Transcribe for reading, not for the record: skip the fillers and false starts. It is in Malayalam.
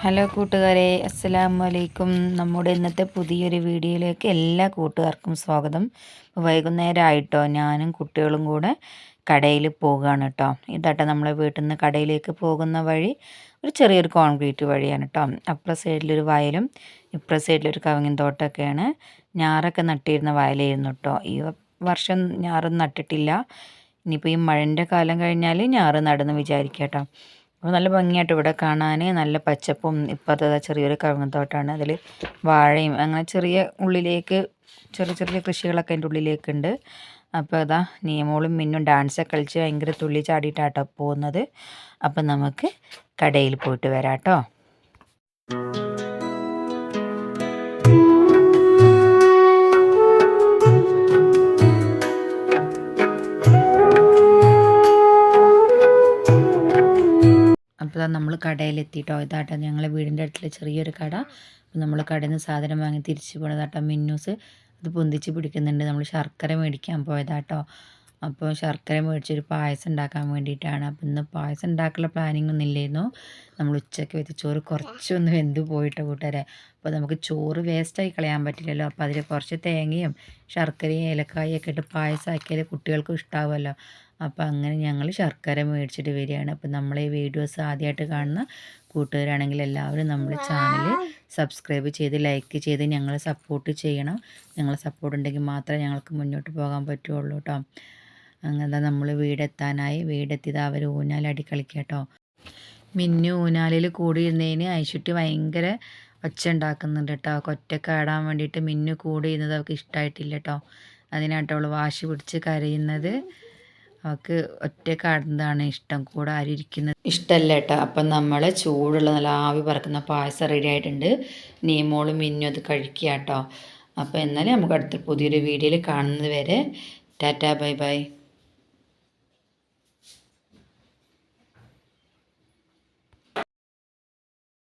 ഹലോ കൂട്ടുകാരെ, അസ്സലാമു അലൈക്കും. നമ്മുടെ ഇന്നത്തെ പുതിയൊരു വീഡിയോയിലേക്ക് എല്ലാ കൂട്ടുകാർക്കും സ്വാഗതം. വൈകുന്നേരം ആയിട്ടോ, ഞാനും കുട്ടികളും കൂടെ കടയിൽ പോകുകയാണ് കേട്ടോ. ഇതാട്ടോ നമ്മളെ വീട്ടിൽ നിന്ന് കടയിലേക്ക് പോകുന്ന വഴി. ഒരു ചെറിയൊരു കോൺക്രീറ്റ് വഴിയാണ് കേട്ടോ. അപ്പുറ സൈഡിലൊരു വയലും ഇപ്പുറ സൈഡിലൊരു കവുങ്ങിൻ തോട്ടമൊക്കെയാണ്. ഞാറൊക്കെ നട്ടിരുന്ന വയലായിരുന്നു കേട്ടോ. ഈ വർഷം ഞാറൊന്നും നട്ടിട്ടില്ല. ഇനിയിപ്പോൾ ഈ മഴൻ്റെ കാലം കഴിഞ്ഞാൽ ഞാറ് നടുന്ന് വിചാരിക്കാം കേട്ടോ. അപ്പോൾ നല്ല ഭംഗിയായിട്ട് ഇവിടെ കാണാൻ, നല്ല പച്ചപ്പും. ഇപ്പോഴത്തെ ചെറിയൊരു കവുങ്ങത്തോട്ടാണ്. അതിൽ വാഴയും അങ്ങനെ ചെറിയ ഉള്ളിലേക്ക് ചെറിയ ചെറിയ കൃഷികളൊക്കെ അതിൻ്റെ ഉള്ളിലേക്കുണ്ട്. അപ്പോൾ അതാ നിയമോളും മിന്നും ഡാൻസൊക്കെ കളിച്ച് ഭയങ്കര തുള്ളി ചാടിയിട്ടാട്ടോ പോകുന്നത്. അപ്പം നമുക്ക് കടയിൽ പോയിട്ട് വരാം കേട്ടോ. അപ്പോൾ നമ്മൾ കടയിലെത്തിയിട്ടോ. ഇതാട്ടോ ഞങ്ങളെ വീടിൻ്റെ അടുത്തുള്ള ചെറിയൊരു കട. അപ്പോൾ നമ്മൾ കടയിൽ നിന്ന് സാധനം വാങ്ങി തിരിച്ചു പോണതാട്ടോ. മിന്നൂസ് അത് പൊന്തിച്ച് പിടിക്കുന്നുണ്ട്. നമ്മൾ ശർക്കര മേടിക്കാൻ പോയതാട്ടോ. അപ്പോൾ ശർക്കര മേടിച്ചൊരു പായസം ഉണ്ടാക്കാൻ വേണ്ടിയിട്ടാണ്. അപ്പോൾ ഇന്ന് പായസം ഉണ്ടാക്കാനുള്ള പ്ലാനിങ് ഒന്നും ഇല്ലായിരുന്നു. നമ്മൾ ഉച്ചയ്ക്ക് വെച്ച് ചോറ് കുറച്ചൊന്ന് വെന്ത് പോയിട്ടോ കൂട്ടുകാരെ. അപ്പോൾ നമുക്ക് ചോറ് വേസ്റ്റായി കളയാൻ പറ്റില്ലല്ലോ. അപ്പോൾ അതിൽ കുറച്ച് തേങ്ങയും ശർക്കരയും ഏലക്കായൊക്കെ ഇട്ട് പായസമാക്കിയാൽ കുട്ടികൾക്കും ഇഷ്ടമാവുമല്ലോ. അപ്പോൾ അങ്ങനെ ഞങ്ങൾ ശർക്കര മേടിച്ചിട്ട് വരികയാണ്. അപ്പോൾ നമ്മളെ ഈ വീഡിയോസ് ആദ്യമായിട്ട് കാണുന്ന കൂട്ടുകാരാണെങ്കിൽ എല്ലാവരും നമ്മുടെ ചാനൽ സബ്സ്ക്രൈബ് ചെയ്ത് ലൈക്ക് ചെയ്ത് ഞങ്ങളെ സപ്പോർട്ട് ചെയ്യണം. ഞങ്ങളെ സപ്പോർട്ട് ഉണ്ടെങ്കിൽ മാത്രമേ ഞങ്ങൾക്ക് മുന്നോട്ട് പോകാൻ പറ്റുള്ളൂ കേട്ടോ. അങ്ങനെ നമ്മൾ വീടെത്താനായി. വീടെത്തിയത് അവർ ഊഞ്ഞാലടി കളിക്കുക കേട്ടോ. മിന്നു ഊഞ്ഞാലിൽ കൂടിയിരുന്നതിന് ഐശുട്ടി ഭയങ്കര ഒച്ച ഉണ്ടാക്കുന്നുണ്ട് കേട്ടോ. ഒറ്റയ്ക്ക് ആടാൻ വേണ്ടിയിട്ട് മിന്നു കൂടിയിരുന്നത് അവൾക്ക് ഇഷ്ടമായിട്ടില്ല കേട്ടോ. അതിനായിട്ട് അവൾ വാശി പിടിച്ച് കരയുന്നത്. അവൾക്ക് ഒറ്റയ്ക്ക് ആടുന്നതാണ് ഇഷ്ടം, കൂടെ ആരും ഇരിക്കുന്നത് ഇഷ്ടമല്ല കേട്ടോ. അപ്പം നമ്മൾ ചൂടുള്ള നല്ല ആവി പറക്കുന്ന പായസം റെഡി ആയിട്ടുണ്ട്. നീമോളും മിന്നും അത് കഴിക്കുക കേട്ടോ. അപ്പോൾ എന്നാലും നമുക്ക് അടുത്ത പുതിയൊരു വീഡിയോയിൽ കാണുന്നത് വരെ ടാറ്റാ ബൈ ബൈ.